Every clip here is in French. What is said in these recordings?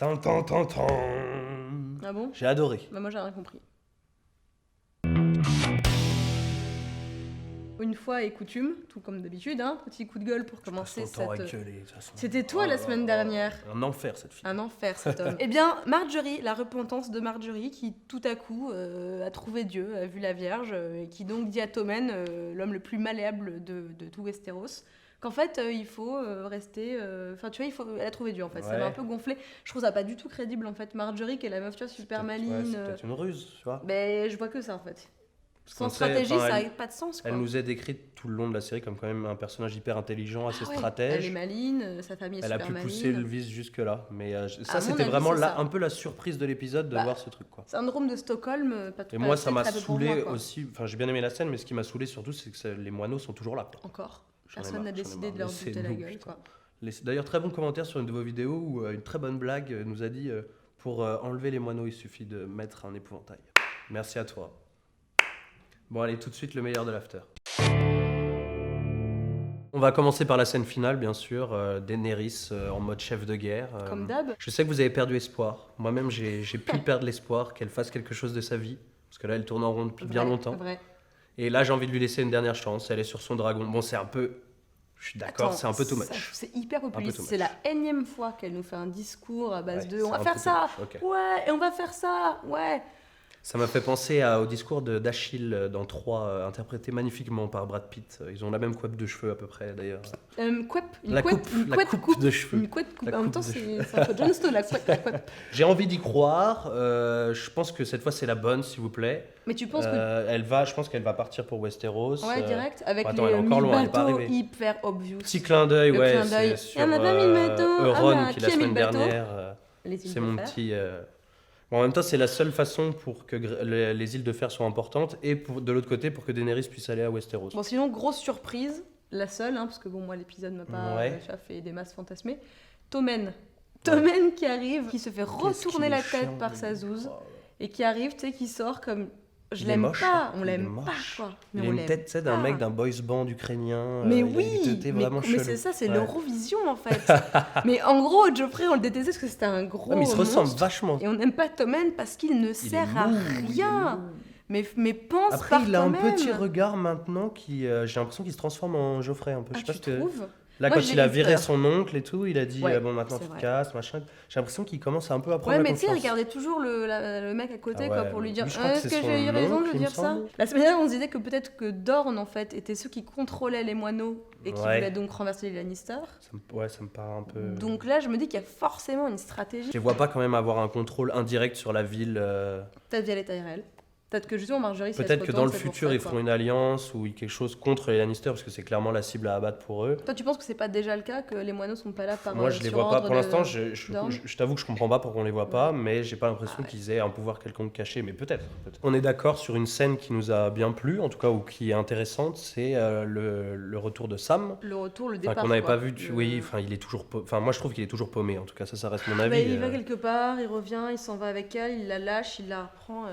Tan, tan, tan, tan. Ah bon? J'ai adoré. Bah moi j'ai rien compris. Une fois et coutume, tout comme d'habitude, petit coup de gueule pour commencer cette... C'était toi la semaine dernière. Un enfer cette fille. Un enfer cet homme. Eh bien, Marjorie, la repentance de Marjorie qui tout à coup a trouvé Dieu, a vu la Vierge, et qui donc dit à Tommen, l'homme le plus malléable de tout Westeros, qu'en fait il faut rester... Enfin tu vois, elle a trouvé Dieu en fait, ça m'a un peu gonflé. Je trouve ça pas du tout crédible en fait. Marjorie qui est la meuf, tu vois, super maligne. C'est peut-être une ruse, tu vois. Mais je vois que ça en fait. Sans stratégie, ça n'a pas de sens. Quoi. Elle nous est décrite tout le long de la série comme quand même un personnage hyper intelligent, assez stratège. Elle est maligne, sa famille est super maline. Elle a pu pousser le vice jusque-là. Mais ça, c'était vraiment un peu la surprise de l'épisode de voir ce truc. Quoi. Syndrome de Stockholm, pas tout. Et moi, ça m'a saoulé aussi. Enfin, j'ai bien aimé la scène, mais ce qui m'a saoulé surtout, c'est que les moineaux sont toujours là. Quoi. Encore. Personne n'a décidé de leur buter la gueule. Quoi. D'ailleurs, très bon commentaire sur une de vos vidéos où une très bonne blague nous a dit pour enlever les moineaux, il suffit de mettre un épouvantail. Merci à toi. Bon, allez, tout de suite, le meilleur de l'after. On va commencer par la scène finale, bien sûr. Daenerys en mode chef de guerre. Comme d'hab. Je sais que vous avez perdu espoir. Moi-même, j'ai pu perdre l'espoir qu'elle fasse quelque chose de sa vie. Parce que là, elle tourne en rond depuis bien longtemps. Vrai. Et là, j'ai envie de lui laisser une dernière chance. Elle est sur son dragon. Bon, c'est un peu... Je suis d'accord, c'est un peu too much. C'est hyper populiste. C'est la énième fois qu'elle nous fait un discours à base de « on va faire ça, ouais, et on va faire ça, ouais ». Ça m'a fait penser au discours d'Achille dans 3, interprété magnifiquement par Brad Pitt. Ils ont la même coupe de cheveux à peu près d'ailleurs. La coupe de cheveux. Une coupe. En même temps, c'est un peu Jon Snow, la coupe. J'ai envie d'y croire. Je pense que cette fois c'est la bonne, s'il vous plaît. Mais tu penses que... je pense qu'elle va partir pour Westeros. Ouais, direct, avec les bateaux hyper obvious. Petit clin d'œil, ouais. C'est sur Euron qui la semaine dernière. C'est mon petit... Bon, en même temps, c'est la seule façon pour que les îles de fer soient importantes et de l'autre côté pour que Daenerys puisse aller à Westeros. Bon, sinon, grosse surprise, la seule, parce que bon, moi, l'épisode m'a pas fait des masses fantasmées. Tommen qui arrive, qui se fait retourner la tête par sa zouze et qui arrive, tu sais, qui sort comme... Je l'aime pas, on l'aime pas, quoi. Il a une tête, tu sais, d'un mec d'un boys band ukrainien. Mais oui, mais c'est ça, c'est l'Eurovision en fait. Mais en gros, Joffrey, on le détestait parce que c'était un gros. Mais il se ressemble vachement. Et on n'aime pas Tommen parce qu'il ne sert à rien. Mais pense après, par il a un toi-même. petit regard maintenant qui, j'ai l'impression qu'il se transforme en Joffrey un peu. Je sais pas trouves Là, moi, quand il a viré son oncle et tout, il a dit bon, maintenant tu te casses, machin. J'ai l'impression qu'il commence un peu à prendre la confiance. Ouais, mais tu sais, regardez toujours le mec à côté quoi, pour lui dire est-ce que j'ai eu raison de dire ça. La semaine dernière, on se disait que peut-être que Dorne, en fait, était ceux qui contrôlaient les moineaux et qui voulaient donc renverser les Lannister. Ça me paraît un peu... Donc là, je me dis qu'il y a forcément une stratégie. Je les vois pas quand même avoir un contrôle indirect sur la ville. Peut-être via les Tyrell. Peut-être que justement Marjorie, peut-être que dans le futur ils feront une alliance ou quelque chose contre les Lannister parce que c'est clairement la cible à abattre pour eux. Toi tu penses que c'est pas déjà le cas, que les moineaux sont pas là par moi je les vois pas pour l'instant, je t'avoue que je comprends pas pourquoi on les voit pas, mais j'ai pas l'impression qu'ils aient un pouvoir quelconque caché, mais peut-être. On est d'accord sur une scène qui nous a bien plu en tout cas ou qui est intéressante, c'est le retour de Sam. Le départ qu'on n'avait pas vu il est toujours moi je trouve qu'il est toujours paumé en tout cas, ça reste mon avis. Il va quelque part, il revient, il s'en va avec elle, il la lâche, il la reprend.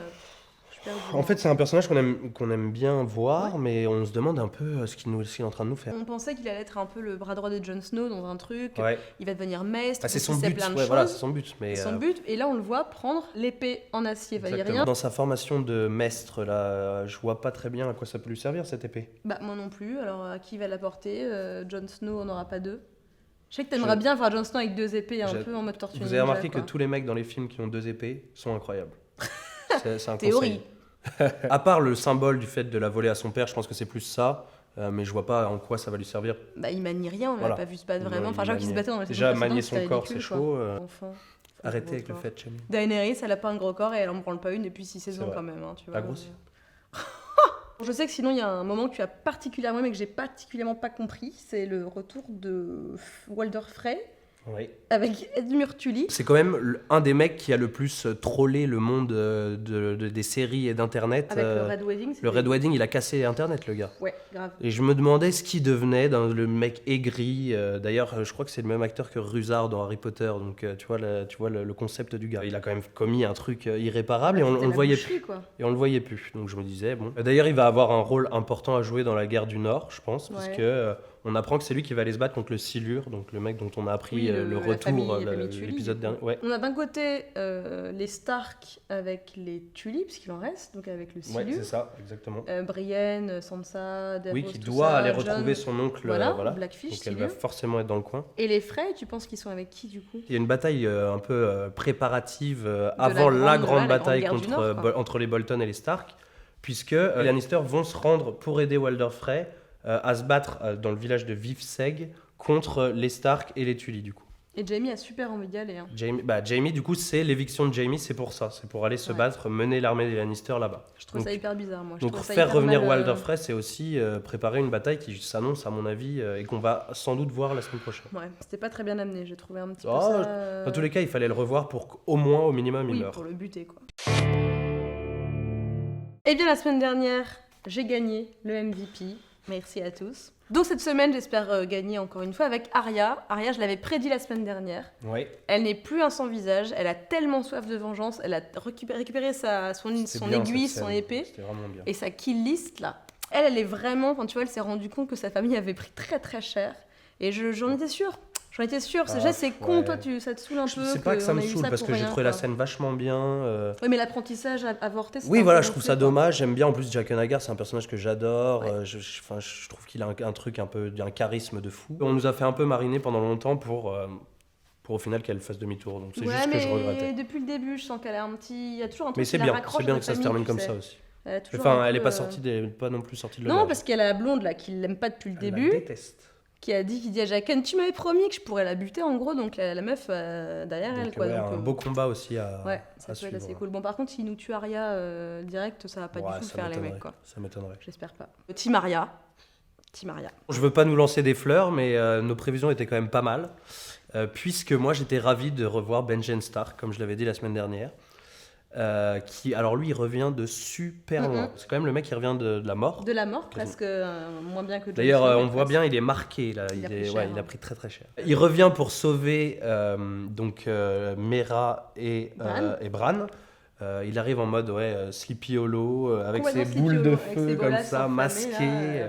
En fait, c'est un personnage qu'on aime bien voir, mais on se demande un peu ce qu'il est en train de nous faire. On pensait qu'il allait être un peu le bras droit de Jon Snow dans un truc, il va devenir maître, c'est son but, plein de choses. Voilà, c'est son but. Mais son but, et là on le voit prendre l'épée en acier valyrien. Dans sa formation de maître, là, je vois pas très bien à quoi ça peut lui servir cette épée. Moi non plus, alors à qui va la porter Jon Snow, on n'aura pas deux. Je sais que t'aimerais bien voir Jon Snow avec 2 épées, un peu en mode tortue. Vous avez remarqué que tous les mecs dans les films qui ont 2 épées sont incroyables. C'est un théorie. À part le symbole du fait de la voler à son père, je pense que c'est plus ça, mais je vois pas en quoi ça va lui servir. Il manie rien, on l'a pas vu se battre vraiment. Enfin, Jacques qui se battait dans la déjà manier son corps, c'est chaud. Enfin, arrêtez avec le fait, Chani. Daenerys, elle a pas un gros corps et elle en branle pas une depuis 6 saisons quand même. Tu vois. Pas grossi. Je sais que sinon il y a un moment que tu as particulièrement mais que j'ai particulièrement pas compris, c'est le retour de Walder Frey. Avec Edmure Tully. C'est quand même un des mecs qui a le plus trollé le monde des séries et d'internet. Avec le Red Wedding. Le Red Wedding, il a cassé internet, le gars. Ouais, grave. Et je me demandais ce qu'il devenait, le mec aigri. D'ailleurs, je crois que c'est le même acteur que Rusard dans Harry Potter. Donc tu vois le concept du gars. Il a quand même commis un truc irréparable et on le voyait plus. Et on le voyait plus. Donc je me disais bon. D'ailleurs, il va avoir un rôle important à jouer dans la guerre du Nord, je pense, parce que on apprend que c'est lui qui va aller se battre contre le Silure, donc le mec dont on a appris Oui, le la retour, famille Tully, l'épisode du dernier. coup. Ouais. On a d'un côté les Stark avec les Tully, parce qu'il en reste, donc avec le Ouais, Silure. c'est ça, exactement. Brienne, Sansa, Davos, Oui, qui tout doit ça, aller Jon. retrouver son oncle. Voilà, Voilà. Blackfish, Donc elle Silure. va forcément être dans le coin. Et les Frey, tu penses qu'ils sont avec qui du coup? Il y a une bataille un peu préparative avant la grande bataille guerre du Nord, quoi. entre les Bolton et les Stark, puisque les Lannister vont se rendre pour aider Walder Frey à se battre dans le village de Vivseg contre les Stark et les Tully du coup. Et Jaime a super envie d'y aller. Hein. Jaime, du coup, c'est l'éviction de Jaime, c'est pour ça, c'est pour aller se battre, mener l'armée des Lannister là-bas. Je trouve ça hyper bizarre, moi. Donc faire revenir Walder Frey, c'est aussi préparer une bataille qui s'annonce, à mon avis, et qu'on va sans doute voir la semaine prochaine. Ouais, c'était pas très bien amené, j'ai trouvé un petit peu ça... Dans tous les cas, il fallait le revoir pour qu'au moins, au minimum, il meure. Oui, pour le buter, quoi. Eh bien, la semaine dernière, j'ai gagné le MVP. Merci à tous. Donc cette semaine, j'espère gagner encore une fois avec Arya. Arya, je l'avais prédit la semaine dernière. Ouais. Elle n'est plus un sans visage. Elle a tellement soif de vengeance. Elle a récupéré son aiguille, son épée. C'était vraiment bien. Et sa kill list, là. Elle est vraiment... Enfin, tu vois, elle s'est rendue compte que sa famille avait pris très très cher. Et j'en étais sûre. J'en étais sûre. C'est con, toi, ça te saoule un peu. C'est pas que ça me saoule, parce que j'ai trouvé la scène vachement bien. Oui, mais l'apprentissage avorté, c'est oui, voilà, je trouve ça dommage. J'aime bien. En plus, Jaqen H'ghar, c'est un personnage que j'adore. Ouais. Je trouve qu'il a un truc un charisme de fou. On nous a fait un peu mariner pendant longtemps pour au final qu'elle fasse demi-tour. Donc c'est juste que je regrettais. Depuis le début, je sens qu'elle a un petit... Il y a toujours un truc mais c'est bien que ça se termine comme ça aussi. Elle est pas non plus sortie de l'auberge. Non, parce qu'il y a la blonde là qui l'aime pas depuis le début. Elle la déteste. Qui dit à Jaqen, tu m'avais promis que je pourrais la buter en gros, donc la meuf derrière donc, elle quoi. Ouais, donc, un beau combat aussi à ouais, ça peut être assez cool. Bon, par contre, s'il nous tue Arya direct, ça va pas du tout faire les mecs quoi. Ça m'étonnerait. J'espère pas. Team Arya. Je veux pas nous lancer des fleurs, mais nos prévisions étaient quand même pas mal, puisque moi j'étais ravi de revoir Benjen Stark, comme je l'avais dit la semaine dernière. Alors lui il revient de super loin. C'est quand même le mec qui revient de la mort. De la mort, presque moins bien que Jon. D'ailleurs on voit bien, il est marqué là. Il a pris très très cher. Il revient pour sauver Mera et Bran. Il arrive en mode Sleepy Hollow avec ses boules de feu comme ça, masquées.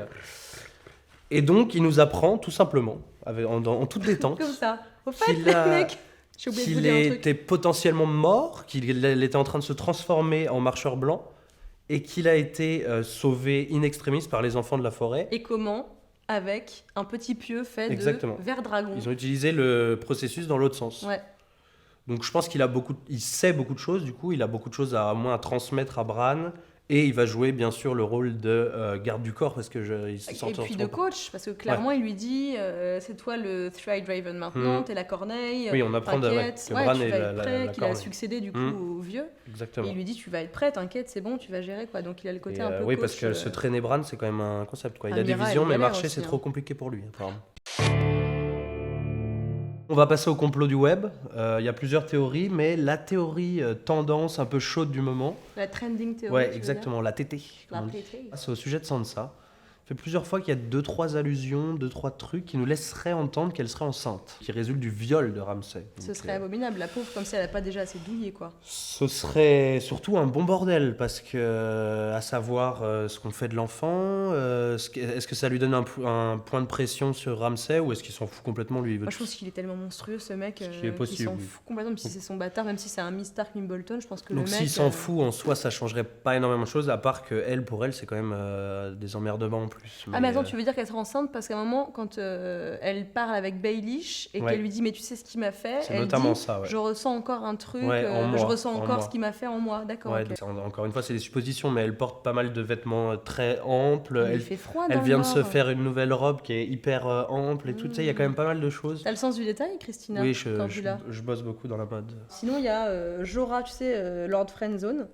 Et donc il nous apprend tout simplement en toute détente comme ça. Au fait, mec. Qu'il était potentiellement mort, qu'il était en train de se transformer en marcheur blanc et qu'il a été sauvé in extremis par les enfants de la forêt. Et comment? Avec un petit pieu fait de ver dragon. Ils ont utilisé le processus dans l'autre sens. Ouais. Donc je pense qu'il sait beaucoup de choses, du coup il a beaucoup de choses à transmettre à Bran. Et il va jouer bien sûr le rôle de garde du corps parce que il se sent. Et puis de coach parce que clairement il lui dit c'est toi le Three-Eyed Raven maintenant, t'es la corneille. Oui, on apprend que Bran est la qu'il a succédé du coup au vieux. Exactement. Et il lui dit tu vas être prêt, t'inquiète, c'est bon, tu vas gérer quoi. Donc il a le côté un peu oui, coach, parce que se traîner Bran c'est quand même un concept quoi. Il a des Amira, visions mais marcher aussi, c'est trop compliqué pour lui apparemment. On va passer au complot du web. Il y a plusieurs théories, mais la théorie tendance un peu chaude du moment. La trending théorie. Ouais, exactement, la TT. TT. C'est au sujet de Sansa. Ça fait plusieurs fois qu'il y a 2-3 allusions, 2-3 trucs qui nous laisseraient entendre qu'elle serait enceinte, qui résulte du viol de Ramsay. Ce serait abominable, la pauvre, comme si elle n'a pas déjà assez douillé, quoi. Ce serait surtout un bon bordel, parce que, à savoir ce qu'on fait de l'enfant, est-ce que ça lui donne un point de pression sur Ramsay, ou est-ce qu'il s'en fout complètement, lui? Moi, je pense qu'il est tellement monstrueux, ce mec, qu'il s'en fout complètement, même si c'est son bâtard, même si c'est un Miss Stark, Bolton, je pense que donc le mec... s'il s'en fout, en soi, ça changerait pas énormément de choses, à part que pour elle, c'est quand même des emmerdements en plus. Mais attends, tu veux dire qu'elle sera enceinte parce qu'à un moment, quand elle parle avec Baelish et qu'elle lui dit mais tu sais ce qu'il m'a fait, c'est elle notamment dit ça, je ressens encore un truc, je ressens encore ce qu'il m'a fait en moi, d'accord. Ouais, encore une fois, c'est des suppositions, mais elle porte pas mal de vêtements très amples. Il fait froid elle vient de se faire une nouvelle robe qui est hyper ample et tout, tu sais, il y a quand même pas mal de choses. T'as le sens du détail, Christina? Oui, je bosse beaucoup dans la mode. Sinon, il y a Jorah, tu sais, Lord Friendzone.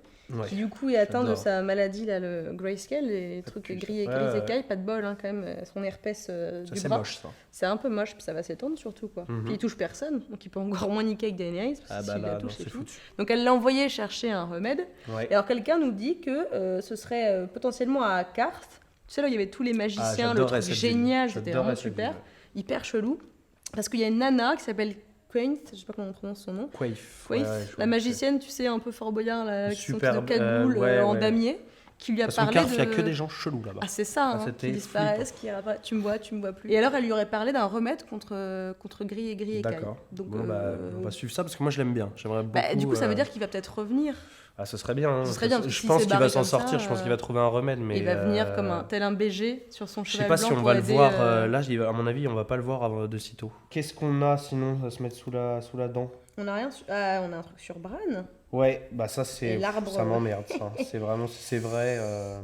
Qui du coup est atteint de sa maladie, là, le grayscale, les trucs gris écailles, pas de bol hein, quand même, son herpès du bras. Moche, ça. C'est un peu moche, puis ça va s'étendre surtout quoi. Puis il touche personne, donc il peut encore moins niquer avec Daenerys, parce qu'il la touche et tout. Donc elle l'a envoyé chercher un remède. Et alors quelqu'un nous dit que ce serait potentiellement à Karth, tu sais là où il y avait tous les magiciens, le truc génial, c'était vraiment super, hyper chelou, parce qu'il y a une nana qui s'appelle Quaithe, je sais pas comment on prononce son nom. Quaithe. La magicienne, tu sais, un peu Fort Boyard, là, avec son cagoule en damier, qui lui a Parce parlé qu'au Carf, de... il n'y a que des gens chelous là-bas. Ah, c'est ça, Ah, qui c'était disparaissent, qui réapparaissent. Tu me vois plus. Et alors, elle lui aurait parlé d'un remède contre Gris et Kai. D'accord. Donc, Bon, on va suivre ça parce que moi je l'aime bien. J'aimerais beaucoup. du coup, ça veut dire qu'il va peut-être revenir. Ah, ce serait bien. Ce serait bien, parce que Je s'il pense s'est qu'il va barré s'en comme sortir. ça, Je pense qu'il va trouver un remède. Mais il va venir comme tel un BG sur son je sais cheval pas blanc si on pour va le aider, voir. Là, à mon avis, on va pas le voir de sitôt. Qu'est-ce qu'on a sinon à se mettre sous la dent? On a rien. On a un truc sur Bran. Ouais, bah ça c'est. Et l'arbre. Ça m'emmerde ça. C'est vraiment si c'est vrai.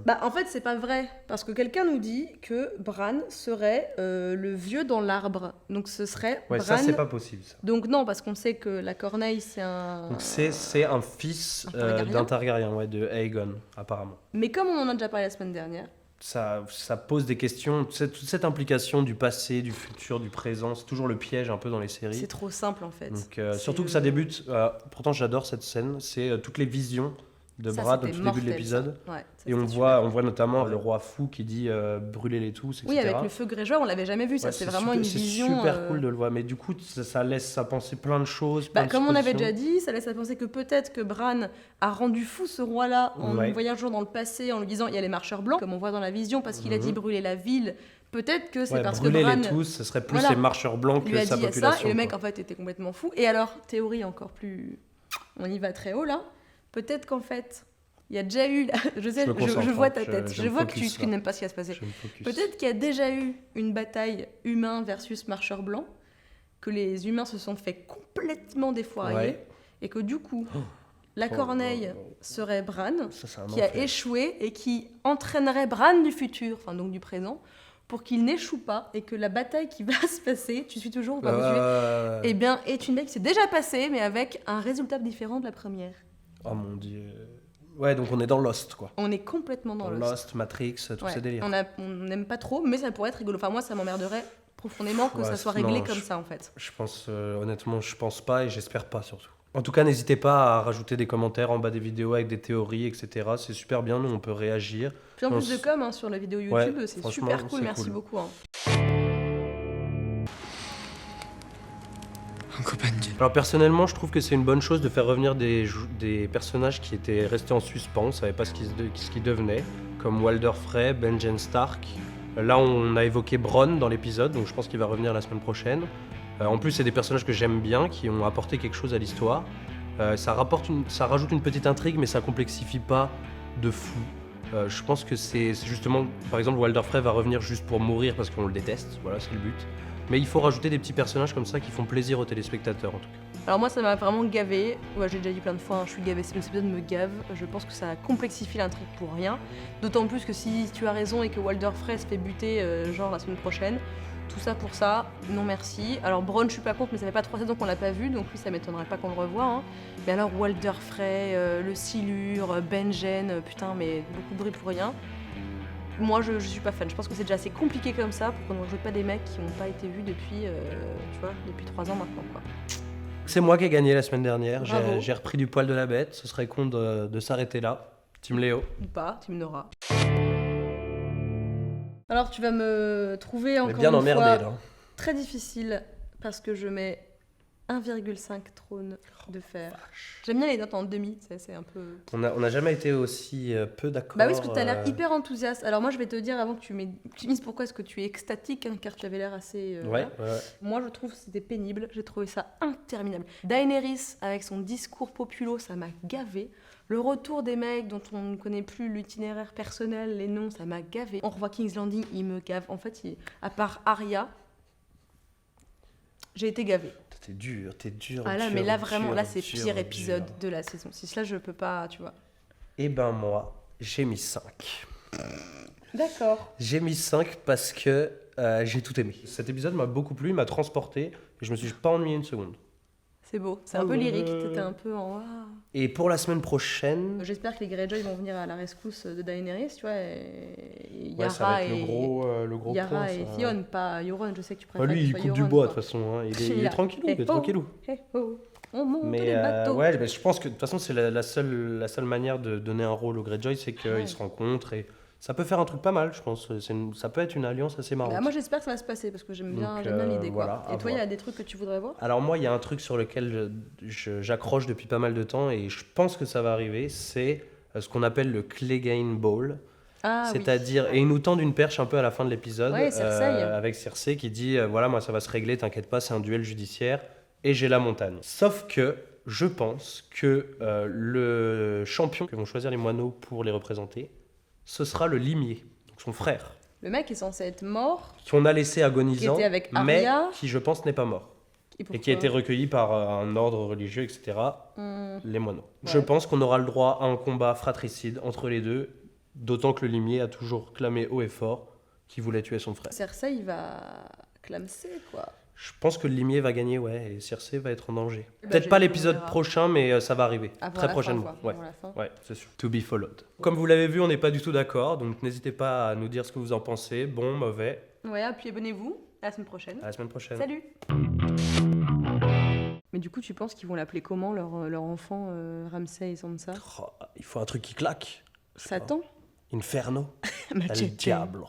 Bah en fait c'est pas vrai parce que quelqu'un nous dit que Bran serait le vieux dans l'arbre. Donc ce serait Ouais, Bran. ça c'est pas possible ça. Donc non parce qu'on sait que la corneille c'est un. Donc c'est un fils d'un Targaryen, ouais, de Aegon apparemment. Mais comme on en a déjà parlé la semaine dernière. Ça pose des questions, toute cette implication du passé, du futur, du présent, c'est toujours le piège un peu dans les séries. C'est trop simple en fait. Donc, surtout que ça débute, pourtant j'adore cette scène, c'est toutes les visions de Brad au tout début de l'épisode. Ouais, et on voit notamment le roi fou qui dit brûlez les tous, etc. Oui, avec le feu Greyjoy, on l'avait jamais vu, ça c'est vraiment une vision. C'est super cool de le voir, mais du coup ça laisse à penser plein de choses. Comme on avait déjà dit, ça laisse à penser que peut-être que Bran a rendu fou ce roi-là en voyageant dans le passé, en lui disant il y a les marcheurs blancs, comme on voit dans la vision, parce qu'il a dit brûler la ville. Peut-être que c'est parce que Bran... brûler les tous, ce serait plus les marcheurs blancs que sa population. Ça, et le mec en fait était complètement fou. Et alors, théorie encore plus... On y va très haut là. Peut-être qu'en fait... Il y a déjà eu, je vois ta tête, je vois que tu n'aimes pas ce qui va se passer. Peut-être qu'il y a déjà eu une bataille humain versus marcheur blanc, que les humains se sont fait complètement défourailler, et que du coup, la corneille serait Bran, qui a échoué et qui entraînerait Bran du futur, enfin donc du présent, pour qu'il n'échoue pas et que la bataille qui va se passer, tu suis toujours ou pas, eh bien, est une bataille qui s'est déjà passée, mais avec un résultat différent de la première. Oh mon Dieu... Ouais, donc on est dans Lost, quoi. On est complètement dans Lost. Lost, Matrix, tous ces délires. On n'aime pas trop, mais ça pourrait être rigolo. Enfin, moi, ça m'emmerderait profondément que ça soit réglé comme ça, en fait. Je pense, honnêtement, je pense pas et j'espère pas, surtout. En tout cas, n'hésitez pas à rajouter des commentaires en bas des vidéos avec des théories, etc. C'est super bien, nous, on peut réagir. Puis en plus de com sur la vidéo YouTube, c'est super cool, merci beaucoup. Alors personnellement, je trouve que c'est une bonne chose de faire revenir des personnages qui étaient restés en suspens, on ne savait pas ce qu'ils devenaient, comme Walder Frey, Benjen Stark. Là, on a évoqué Bronn dans l'épisode, donc je pense qu'il va revenir la semaine prochaine. En plus, c'est des personnages que j'aime bien, qui ont apporté quelque chose à l'histoire. Ça rajoute une petite intrigue, mais ça complexifie pas de fou. Je pense que c'est justement, par exemple, Walder Frey va revenir juste pour mourir parce qu'on le déteste, voilà, c'est le but. Mais il faut rajouter des petits personnages comme ça qui font plaisir aux téléspectateurs en tout cas. Alors moi ça m'a vraiment gavé, j'ai déjà dit plein de fois, je suis gavée, cet épisode me gave, je pense que ça complexifie l'intrigue pour rien. D'autant plus que si tu as raison et que Walder Frey se fait buter genre la semaine prochaine, tout ça pour ça, non merci. Alors Bronn je suis pas contre mais ça fait pas 3 saisons qu'on l'a pas vu donc lui ça m'étonnerait pas qu'on le revoie. Hein. Mais alors Walder Frey, le Silure, Benjen, putain mais beaucoup de bruit pour rien. Moi, je suis pas fan. Je pense que c'est déjà assez compliqué comme ça pour qu'on ne rajoute pas des mecs qui n'ont pas été vus depuis 3 ans maintenant, quoi. C'est moi qui ai gagné la semaine dernière. J'ai repris du poil de la bête. Ce serait con de s'arrêter là. Team Léo. Ou pas, Team Nora. Alors, tu vas me trouver encore bien une emmerdé, fois là. très difficile parce que je mets 1,5 trône de fer. J'aime bien les notes en demi, c'est un peu... On n'a jamais été aussi peu d'accord. Bah oui, parce que tu as l'air hyper enthousiaste. Alors moi, je vais te dire avant que tu dises pourquoi est-ce que tu es extatique, hein, car tu avais l'air assez... Ouais. Moi, je trouve que c'était pénible. J'ai trouvé ça interminable. Daenerys, avec son discours populo, ça m'a gavé. Le retour des mecs dont on ne connaît plus l'itinéraire personnel, les noms, ça m'a gavé. On revoit King's Landing, il me gave. En fait, à part Arya, j'ai été gavée. T'es dur. Ah là, mais là, vraiment, là, c'est pire épisode de la saison 6. Là, je peux pas, tu vois. Eh ben, moi, j'ai mis 5. D'accord. J'ai mis 5 parce que j'ai tout aimé. Cet épisode m'a beaucoup plu, m'a transporté, et je me suis pas ennuyé une seconde. C'est beau, c'est un peu lyrique, t'étais un peu en... Et pour la semaine prochaine... J'espère que les Greyjoy vont venir à la rescousse de Daenerys, tu vois, et Yara ça va être le gros Yara point, et Theon, pas Euron, je sais que tu préfères. Lui, il coupe du bois de toute façon, hein. il est tranquillou, tranquillou. On monte mais les bateaux. Ouais, mais je pense que de toute façon, c'est la seule manière de donner un rôle aux Greyjoy, c'est qu'ils se rencontrent et... Ça peut faire un truc pas mal, je pense. Ça peut être une alliance assez marrante. Bah, moi, j'espère que ça va se passer parce que j'aime bien l'idée. Voilà, et toi, il y a des trucs que tu voudrais voir ? Alors moi, il y a un truc sur lequel j'accroche depuis pas mal de temps et je pense que ça va arriver. C'est ce qu'on appelle le Clegane Bowl. Ah, C'est-à-dire, et ils nous tendent une perche un peu à la fin de l'épisode, Ouais, Cersei. avec Cersei qui dit voilà, moi ça va se régler, t'inquiète pas, c'est un duel judiciaire, et j'ai la montagne. Sauf que je pense que le champion que vont choisir les moineaux pour les représenter, ce sera le limier, donc son frère, Le mec est censé être mort. qu'on a laissé agonisant, Qui était avec mais Arya. qui je pense n'est pas mort, et qui a été recueilli par un ordre religieux, etc., les moineaux. Ouais. Je pense qu'on aura le droit à un combat fratricide entre les deux, d'autant que le limier a toujours clamé haut et fort qu'il voulait tuer son frère. Cersei, il va clamser, quoi. Je pense que le limier va gagner, ouais, et Cersei va être en danger. Bah, Peut-être pas on l'épisode verra. prochain, mais ça va arriver Avant très la prochainement. fin, quoi. Ouais. Avant la fin. Ouais, c'est sûr. To be followed. Comme vous l'avez vu, on n'est pas du tout d'accord, donc n'hésitez pas à nous dire ce que vous en pensez, bon, mauvais. Ouais, puis abonnez-vous. À la semaine prochaine. À la semaine prochaine. Salut. Mais du coup, tu penses qu'ils vont l'appeler comment, leur enfant, Ramsay et Sansa? Oh, il faut un truc qui claque. Satan? Inferno. El Machete. diablo.